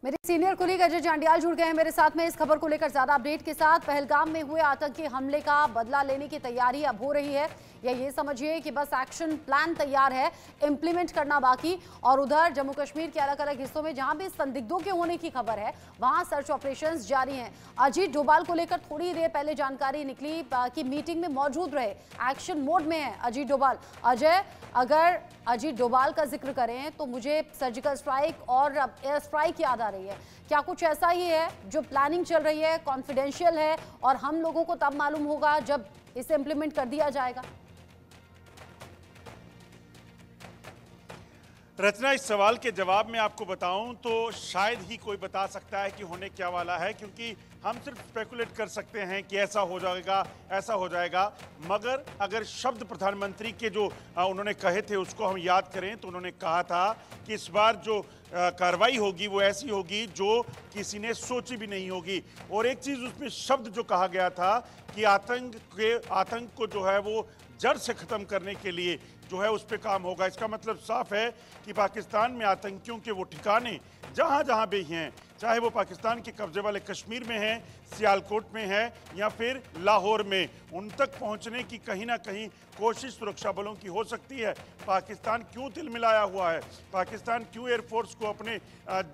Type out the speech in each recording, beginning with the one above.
मेरे senior colleague Ajay Jandiyal जुड़ गए हैं मेरे साथ में इस खबर को लेकर ज्यादा अपडेट के साथ। पहलगाम में हुए आतंकी हमले का बदला लेने की तैयारी अब हो रही है, या ये समझिए कि बस एक्शन प्लान तैयार है, इम्प्लीमेंट करना बाकी। और उधर जम्मू कश्मीर के अलग अलग हिस्सों में जहां भी संदिग्धों के होने की खबर है वहां सर्च ऑपरेशंस जारी हैं। अजीत डोभाल को लेकर थोड़ी देर पहले जानकारी निकली कि मीटिंग में मौजूद रहे, एक्शन मोड में है अजीत डोभाल। अजय, अगर अजीत डोभाल का जिक्र करें तो मुझे सर्जिकल स्ट्राइक और एयर स्ट्राइक याद आ रही है। क्या कुछ ऐसा ही है जो प्लानिंग चल रही है, कॉन्फिडेंशियल है और हम लोगों को तब मालूम होगा जब इसे इंप्लीमेंट कर दिया जाएगा? रचना, इस सवाल के जवाब में आपको बताऊं तो शायद ही कोई बता सकता है कि होने क्या वाला है, क्योंकि हम सिर्फ स्पेकुलेट कर सकते हैं कि ऐसा हो जाएगा, ऐसा हो जाएगा। मगर अगर शब्द प्रधानमंत्री के जो उन्होंने कहे थे उसको हम याद करें तो उन्होंने कहा था कि इस बार जो कार्रवाई होगी वो ऐसी होगी जो किसी ने सोची भी नहीं होगी। और एक चीज़ उसमें शब्द जो कहा गया था कि आतंक को जो है वो जड़ से ख़त्म करने के लिए जो है उस पर काम होगा। इसका मतलब साफ है कि पाकिस्तान में आतंकियों के वो ठिकाने जहाँ जहाँ भी हैं, चाहे वो पाकिस्तान के कब्जे वाले कश्मीर में हैं, सियालकोट में है या फिर लाहौर में, उन तक पहुँचने की कहीं ना कहीं कोशिश सुरक्षा बलों की हो सकती है। पाकिस्तान क्यों तिलमिलाया हुआ है, पाकिस्तान क्यों एयरफोर्स को अपने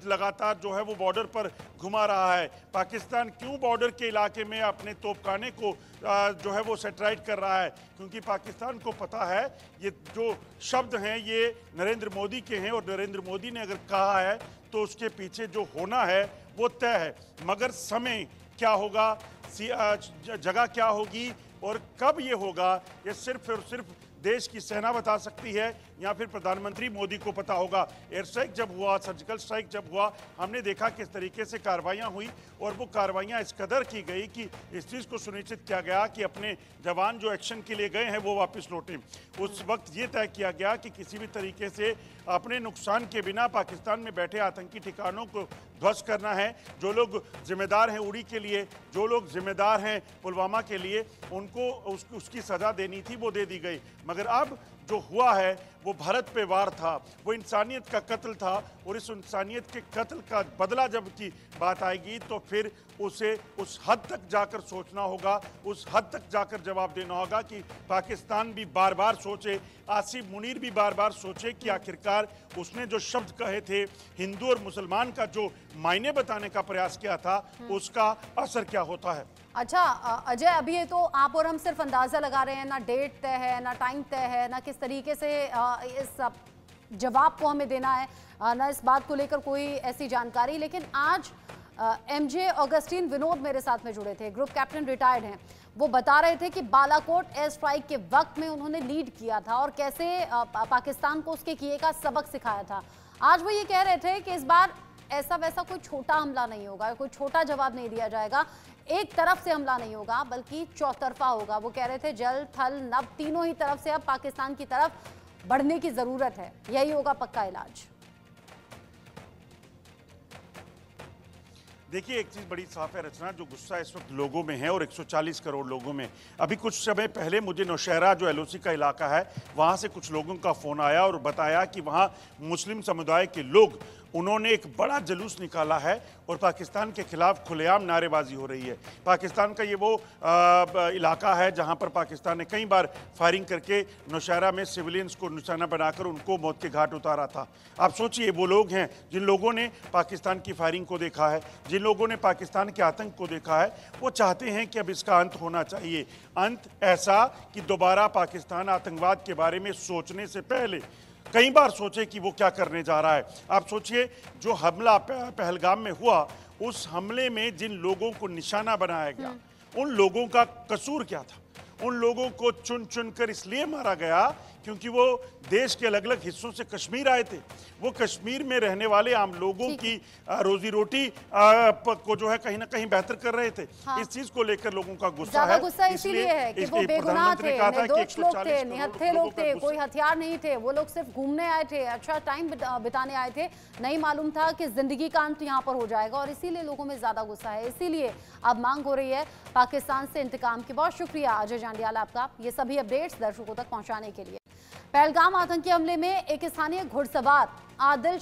लगातार जो है वो बॉर्डर पर घुमा रहा है, पाकिस्तान क्यों बॉर्डर के इलाके में अपने तोपखाने को जो है वो सेटेलाइट कर रहा है, क्योंकि पाकिस्तान को पता है ये जो शब्द हैं ये नरेंद्र मोदी के हैं और नरेंद्र मोदी ने अगर कहा है तो उसके पीछे जो होना है वो तय है। मगर समय क्या होगा, जगह क्या होगी और कब ये होगा, ये सिर्फ और सिर्फ देश की सेना बता सकती है या फिर प्रधानमंत्री मोदी को पता होगा। एयर स्ट्राइक जब हुआ, सर्जिकल स्ट्राइक जब हुआ, हमने देखा किस तरीके से कार्रवाइयाँ हुई और वो कार्रवाइयाँ इस कदर की गई कि इस चीज़ को सुनिश्चित किया गया कि अपने जवान जो एक्शन के लिए गए हैं वो वापस लौटें। उस वक्त ये तय किया गया कि किसी भी तरीके से अपने नुकसान के बिना पाकिस्तान में बैठे आतंकी ठिकानों को ध्वस्त करना है। जो लोग जिम्मेदार हैं उड़ी के लिए, जो लोग जिम्मेदार हैं पुलवामा के लिए, उनको उसकी सज़ा देनी थी, वो दे दी गई। मगर अब जो हुआ है वो भारत पे वार था, वो इंसानियत का कत्ल था और इस इंसानियत के कत्ल का बदला जब की बात आएगी तो फिर उसे उस हद तक जाकर सोचना होगा, उस हद तक जाकर जवाब देना होगा कि पाकिस्तान भी बार बार सोचे, आसिफ मुनीर भी बार बार सोचे कि आखिरकार उसने जो शब्द कहे थे, हिंदू और मुसलमान का जो मायने बताने का प्रयास किया था, उसका असर क्या होता है। अच्छा अजय, अभी ये तो आप और हम सिर्फ अंदाजा लगा रहे हैं, ना डेट तय है, ना टाइम तय है, ना किस तरीके से इस जवाब को हमें देना है, ना इस बात को लेकर कोई ऐसी जानकारी। लेकिन आज एमजे ऑगस्टीन विनोद मेरे साथ में जुड़े थे, ग्रुप कैप्टन रिटायर्ड हैं। वो बता रहे थे कि बालाकोट एयर स्ट्राइक के वक्त में उन्होंने लीड किया था और कैसे पाकिस्तान को उसके किए का सबक सिखाया था। आज वो ये कह रहे थे कि इस बार ऐसा वैसा कोई छोटा हमला नहीं होगा, कोई छोटा जवाब नहीं दिया जाएगा, एक तरफ से हमला नहीं होगा बल्कि चौतरफा होगा। वो कह रहे थे जल थल नभ तीनों ही तरफ से अब पाकिस्तान की तरफ बढ़ने की जरूरत है, यही होगा पक्का इलाज। देखिए, एक चीज़ बड़ी साफ है रचना, जो गुस्सा इस वक्त लोगों में है और 140 करोड़ लोगों में। अभी कुछ समय पहले मुझे नौशहरा जो एलओसी का इलाका है वहाँ से कुछ लोगों का फ़ोन आया और बताया कि वहाँ मुस्लिम समुदाय के लोग, उन्होंने एक बड़ा जुलूस निकाला है और पाकिस्तान के खिलाफ खुलेआम नारेबाजी हो रही है। पाकिस्तान का ये वो इलाका है जहाँ पर पाकिस्तान ने कई बार फायरिंग करके नौशहरा में सिविलियंस को निशाना बनाकर उनको मौत के घाट उतारा था। आप सोचिए, वो लोग हैं जिन लोगों ने पाकिस्तान की फायरिंग को देखा है, जिन लोगों ने पाकिस्तान के आतंक को देखा है, वो चाहते हैं कि अब इसका अंत होना चाहिए। अंत ऐसा कि दोबारा पाकिस्तान आतंकवाद के बारे में सोचने से पहले कई बार सोचे कि वो क्या करने जा रहा है। आप सोचिए, जो हमला पहलगाम में हुआ, उस हमले में जिन लोगों को निशाना बनाया गया, उन लोगों का कसूर क्या था? उन लोगों को चुन चुन कर इसलिए मारा गया क्योंकि वो देश के अलग अलग हिस्सों से कश्मीर आए थे। वो कश्मीर में रहने वाले आम लोगों की रोजी रोटी को जो है कहीं ना कहीं बेहतर कर रहे थे। हाँ। इस चीज को लेकर लोगों का गुस्सा है, गुस्सा इसीलिए है कि वो बेगुनाह थे, निर्दोष लोग थे, निहत्थे लोग थे, कोई हथियार नहीं थे, वो लोग सिर्फ घूमने आए थे, अच्छा टाइम बिताने आए थे। नहीं मालूम था कि जिंदगी का अंत यहाँ पर हो जाएगा और इसीलिए लोगों में ज्यादा गुस्सा है। इसीलिए अब मांग हो रही है पाकिस्तान से इंतकाम की। बहुत शुक्रिया अजय जांडियाल आपका ये सभी अपडेट्स दर्शकों तक पहुंचाने के लिए। पहलगाम आतंकी हमले में एक स्थानीय घुड़सवार आदिल